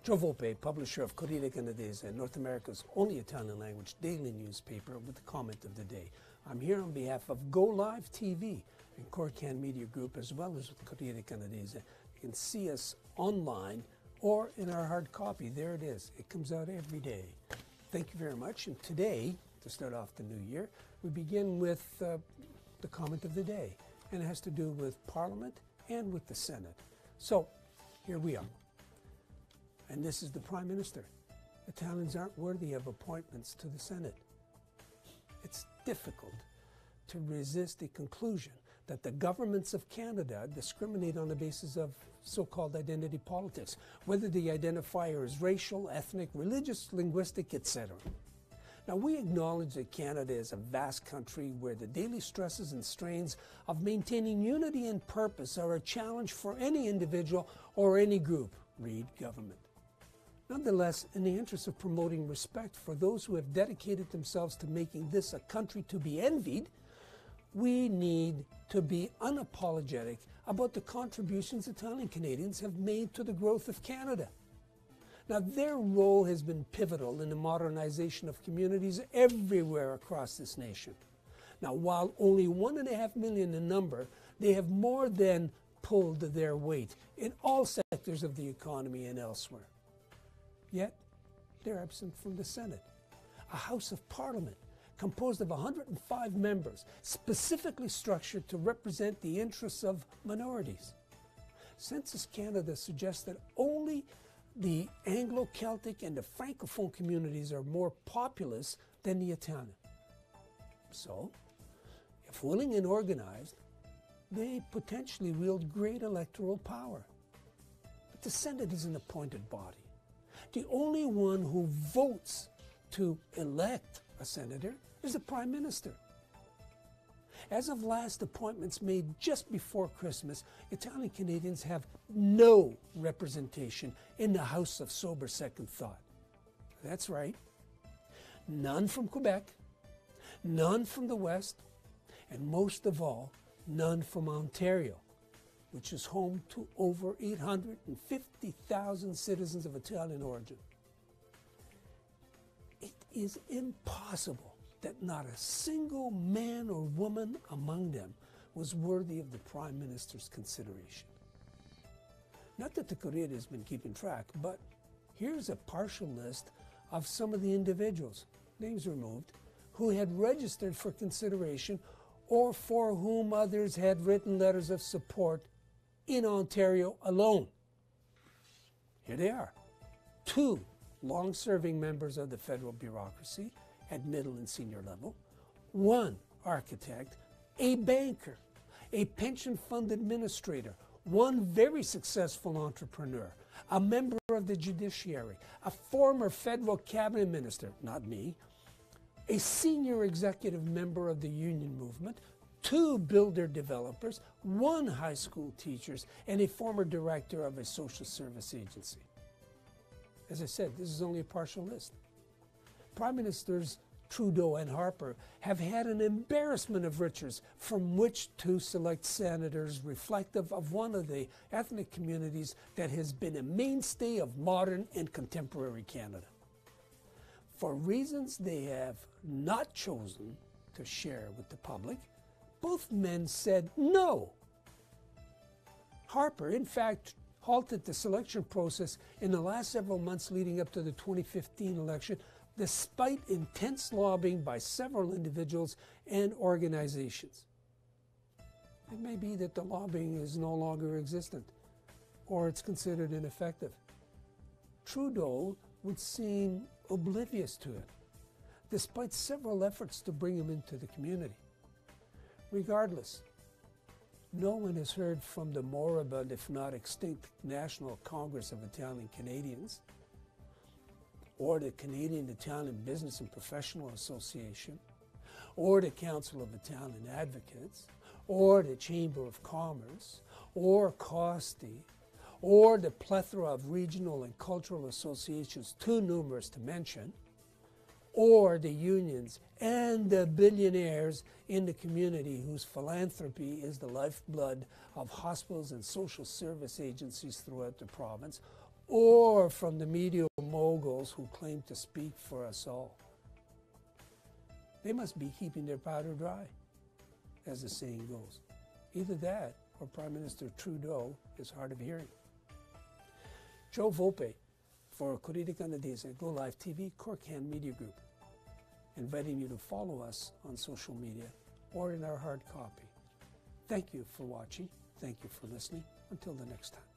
Joe Volpe, publisher of Corriere Canadese, North America's only Italian-language daily newspaper, with the comment of the day. I'm here on behalf of Go Live TV and Corriere Can Media Group, as well as with Corriere Canadese. You can see us online or in our hard copy. There it is. It comes out every day. Thank you very much. And today, to start off the new year, we begin with the comment of the day. And it has to do with Parliament and with the Senate. So, here we are. And this is the Prime Minister. Italians aren't worthy of appointments to the Senate. It's difficult to resist the conclusion that the governments of Canada discriminate on the basis of so-called identity politics, whether the identifier is racial, ethnic, religious, linguistic, etc. Now, we acknowledge that Canada is a vast country where the daily stresses and strains of maintaining unity and purpose are a challenge for any individual or any group, read government. Nonetheless, in the interest of promoting respect for those who have dedicated themselves to making this a country to be envied, we need to be unapologetic about the contributions Italian Canadians have made to the growth of Canada. Now, their role has been pivotal in the modernization of communities everywhere across this nation. Now, while only 1.5 million in number, they have more than pulled their weight in all sectors of the economy and elsewhere. Yet, they're absent from the Senate, a House of Parliament composed of 105 members, specifically structured to represent the interests of minorities. Census Canada suggests that only the Anglo-Celtic and the Francophone communities are more populous than the Italian. So, if willing and organized, they potentially wield great electoral power. But the Senate is an appointed body. The only one who votes to elect a senator is the Prime Minister. As of last appointments made just before Christmas, Italian Canadians have no representation in the House of Sober Second Thought. That's right. None from Quebec, none from the West, and most of all, none from Ontario, which is home to over 850,000 citizens of Italian origin. It is impossible that not a single man or woman among them was worthy of the Prime Minister's consideration. Not that the Corriere has been keeping track, but here's a partial list of some of the individuals, names removed, who had registered for consideration or for whom others had written letters of support in Ontario alone. Here they are. 2 long-serving members of the federal bureaucracy at middle and senior level, 1 architect, a banker, a pension fund administrator, 1 very successful entrepreneur, a member of the judiciary, a former federal cabinet minister, not me, a senior executive member of the union movement, 2 builder developers, 1 high school teacher, and a former director of a social service agency. As I said, this is only a partial list. Prime Ministers Trudeau and Harper have had an embarrassment of riches from which to select senators reflective of one of the ethnic communities that has been a mainstay of modern and contemporary Canada. For reasons they have not chosen to share with the public, both men said no. Harper, in fact, halted the selection process in the last several months leading up to the 2015 election, despite intense lobbying by several individuals and organizations. It may be that the lobbying is no longer existent, or it's considered ineffective. Trudeau would seem oblivious to it, despite several efforts to bring him into the community. Regardless, no one has heard from the moribund, if not extinct, National Congress of Italian Canadians, or the Canadian Italian Business and Professional Association, or the Council of Italian Advocates, or the Chamber of Commerce, or COSTI, or the plethora of regional and cultural associations too numerous to mention, or the unions and the billionaires in the community whose philanthropy is the lifeblood of hospitals and social service agencies throughout the province, or from the media moguls who claim to speak for us all. They must be keeping their powder dry, as the saying goes. Either that or Prime Minister Trudeau is hard of hearing. Joe Volpe for Corriere Canadese, Go Live TV, Corriere Media Group, inviting you to follow us on social media or in our hard copy. Thank you for watching. Thank you for listening. Until the next time.